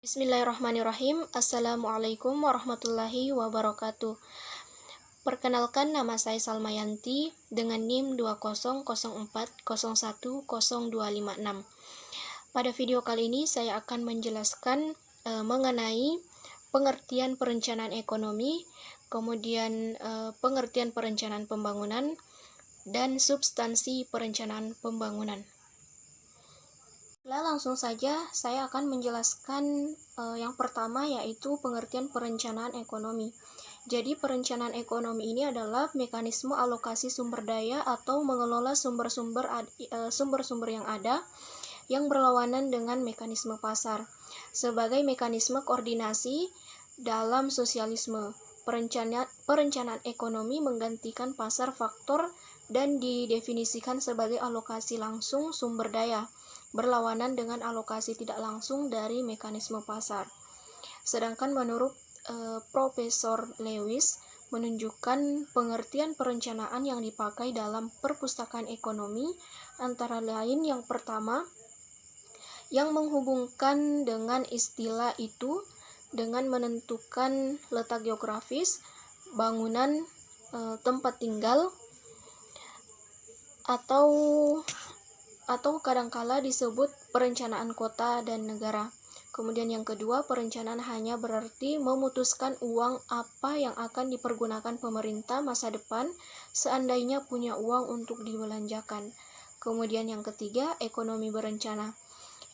Bismillahirrahmanirrahim. Assalamualaikum warahmatullahi wabarakatuh. Perkenalkan, nama saya Salmayanti dengan NIM 2004010256. Pada video kali ini saya akan menjelaskan mengenai pengertian perencanaan ekonomi, kemudian pengertian perencanaan pembangunan, dan substansi perencanaan pembangunan. Langsung saja saya akan menjelaskan yang pertama, yaitu pengertian perencanaan ekonomi. Jadi perencanaan ekonomi ini adalah mekanisme alokasi sumber daya atau mengelola sumber-sumber yang ada yang berlawanan dengan mekanisme pasar. Sebagai mekanisme koordinasi dalam sosialisme, perencanaan ekonomi menggantikan pasar faktor dan didefinisikan sebagai alokasi langsung sumber daya, berlawanan dengan alokasi tidak langsung dari mekanisme pasar. Sedangkan menurut Profesor Lewis menunjukkan pengertian perencanaan yang dipakai dalam perpustakaan ekonomi, antara lain yang pertama, yang menghubungkan dengan istilah itu dengan menentukan letak geografis, bangunan, tempat tinggal, atau kadangkala disebut perencanaan kota dan negara. Kemudian yang kedua, perencanaan hanya berarti memutuskan uang apa yang akan dipergunakan pemerintah masa depan seandainya punya uang untuk dibelanjakan. Kemudian yang ketiga, ekonomi berencana.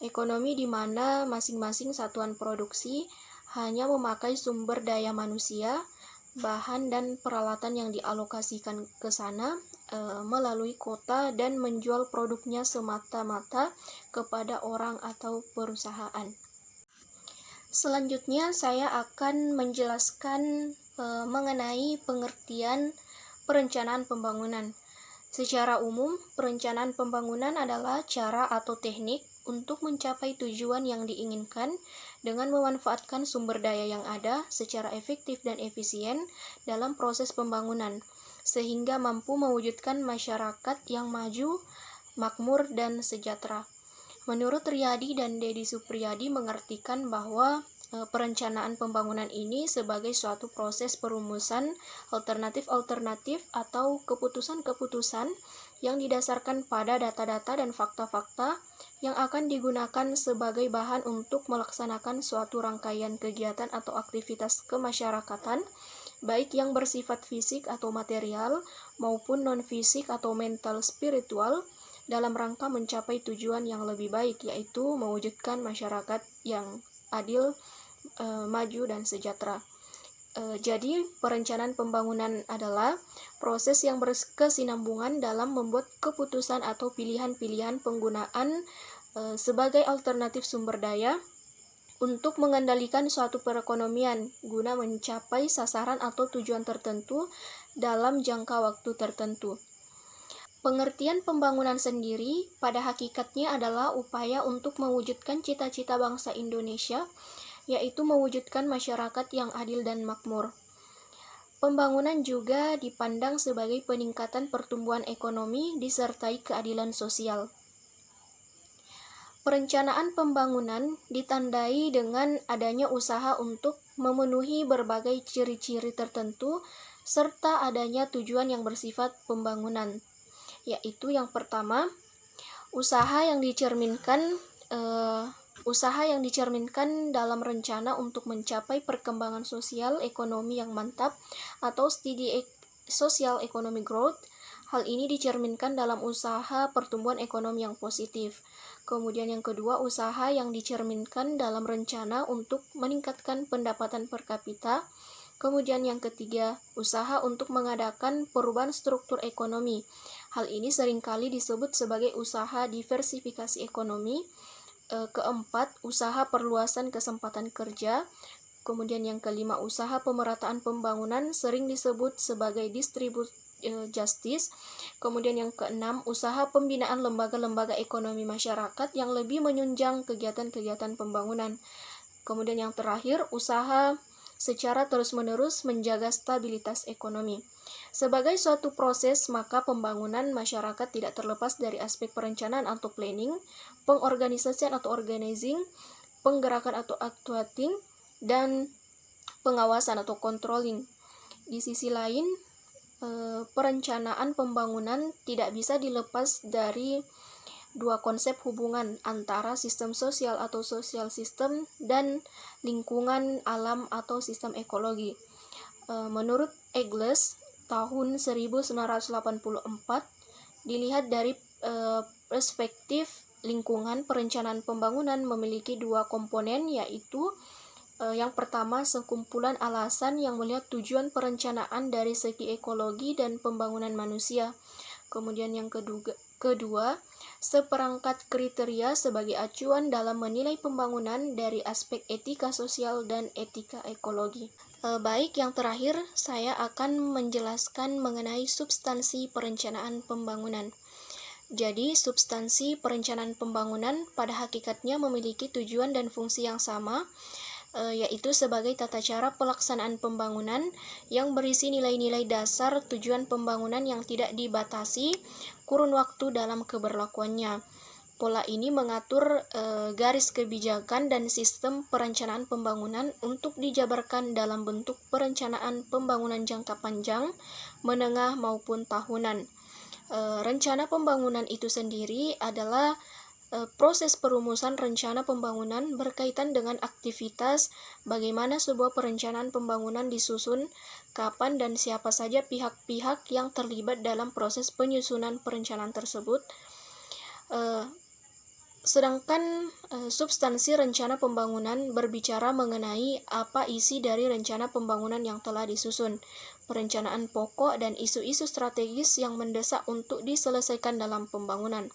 Ekonomi di mana masing-masing satuan produksi hanya memakai sumber daya manusia, bahan dan peralatan yang dialokasikan ke sana melalui kota dan menjual produknya semata-mata kepada orang atau perusahaan. Selanjutnya saya akan menjelaskan mengenai pengertian perencanaan pembangunan. Secara umum, perencanaan pembangunan adalah cara atau teknik untuk mencapai tujuan yang diinginkan dengan memanfaatkan sumber daya yang ada secara efektif dan efisien dalam proses pembangunan, sehingga mampu mewujudkan masyarakat yang maju, makmur, dan sejahtera. Menurut Riyadi dan Dedi Supriyadi mengartikan bahwa perencanaan pembangunan ini sebagai suatu proses perumusan alternatif-alternatif atau keputusan-keputusan yang didasarkan pada data-data dan fakta-fakta yang akan digunakan sebagai bahan untuk melaksanakan suatu rangkaian kegiatan atau aktivitas kemasyarakatan, baik yang bersifat fisik atau material maupun non-fisik atau mental spiritual, dalam rangka mencapai tujuan yang lebih baik, yaitu mewujudkan masyarakat yang adil, maju, dan sejahtera. Jadi, perencanaan pembangunan adalah proses yang berkesinambungan dalam membuat keputusan atau pilihan-pilihan penggunaan sebagai alternatif sumber daya untuk mengendalikan suatu perekonomian guna mencapai sasaran atau tujuan tertentu dalam jangka waktu tertentu. Pengertian pembangunan sendiri pada hakikatnya adalah upaya untuk mewujudkan cita-cita bangsa Indonesia, yaitu mewujudkan masyarakat yang adil dan makmur. Pembangunan juga dipandang sebagai peningkatan pertumbuhan ekonomi disertai keadilan sosial. Perencanaan pembangunan ditandai dengan adanya usaha untuk memenuhi berbagai ciri-ciri tertentu serta adanya tujuan yang bersifat pembangunan, yaitu yang pertama, usaha yang dicerminkan dalam rencana untuk mencapai perkembangan sosial ekonomi yang mantap atau steady social economic growth. Hal ini dicerminkan dalam usaha pertumbuhan ekonomi yang positif. Kemudian yang kedua, usaha yang dicerminkan dalam rencana untuk meningkatkan pendapatan per kapita. Kemudian yang ketiga, usaha untuk mengadakan perubahan struktur ekonomi. Hal ini seringkali disebut sebagai usaha diversifikasi ekonomi. Keempat, usaha perluasan kesempatan kerja. Kemudian yang kelima, usaha pemerataan pembangunan sering disebut sebagai distributive justice. Kemudian yang keenam, usaha pembinaan lembaga-lembaga ekonomi masyarakat yang lebih menunjang kegiatan-kegiatan pembangunan. Kemudian yang terakhir, usaha secara terus-menerus menjaga stabilitas ekonomi. Sebagai suatu proses, maka pembangunan masyarakat tidak terlepas dari aspek perencanaan atau planning, pengorganisasian atau organizing, penggerakan atau actuating, dan pengawasan atau controlling. Di sisi lain, perencanaan pembangunan tidak bisa dilepas dari dua konsep hubungan antara sistem sosial atau social system dan lingkungan alam atau sistem ekologi. Menurut Egles, tahun 1984, dilihat dari perspektif lingkungan, perencanaan pembangunan memiliki dua komponen, yaitu yang pertama, sekumpulan alasan yang melihat tujuan perencanaan dari segi ekologi dan pembangunan manusia. Kemudian yang kedua, seperangkat kriteria sebagai acuan dalam menilai pembangunan dari aspek etika sosial dan etika ekologi. Baik, yang terakhir saya akan menjelaskan mengenai substansi perencanaan pembangunan. Jadi, substansi perencanaan pembangunan pada hakikatnya memiliki tujuan dan fungsi yang sama, yaitu sebagai tata cara pelaksanaan pembangunan yang berisi nilai-nilai dasar tujuan pembangunan yang tidak dibatasi kurun waktu dalam keberlakuannya. Pola ini mengatur garis kebijakan dan sistem perencanaan pembangunan untuk dijabarkan dalam bentuk perencanaan pembangunan jangka panjang, menengah, maupun tahunan. Rencana pembangunan itu sendiri adalah proses perumusan rencana pembangunan berkaitan dengan aktivitas, bagaimana sebuah perencanaan pembangunan disusun, kapan dan siapa saja pihak-pihak yang terlibat dalam proses penyusunan perencanaan tersebut. Sedangkan substansi rencana pembangunan berbicara mengenai apa isi dari rencana pembangunan yang telah disusun, perencanaan pokok dan isu-isu strategis yang mendesak untuk diselesaikan dalam pembangunan.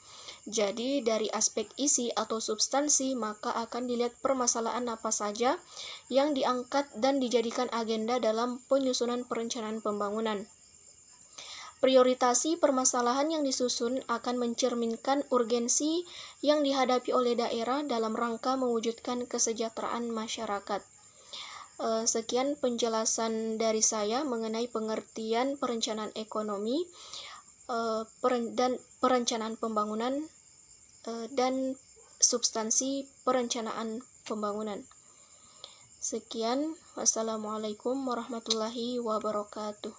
Jadi, dari aspek isi atau substansi, maka akan dilihat permasalahan apa saja yang diangkat dan dijadikan agenda dalam penyusunan perencanaan pembangunan. Prioritasi permasalahan yang disusun akan mencerminkan urgensi yang dihadapi oleh daerah dalam rangka mewujudkan kesejahteraan masyarakat. Sekian penjelasan dari saya mengenai pengertian perencanaan ekonomi dan perencanaan pembangunan dan substansi perencanaan pembangunan. Sekian, wassalamualaikum warahmatullahi wabarakatuh.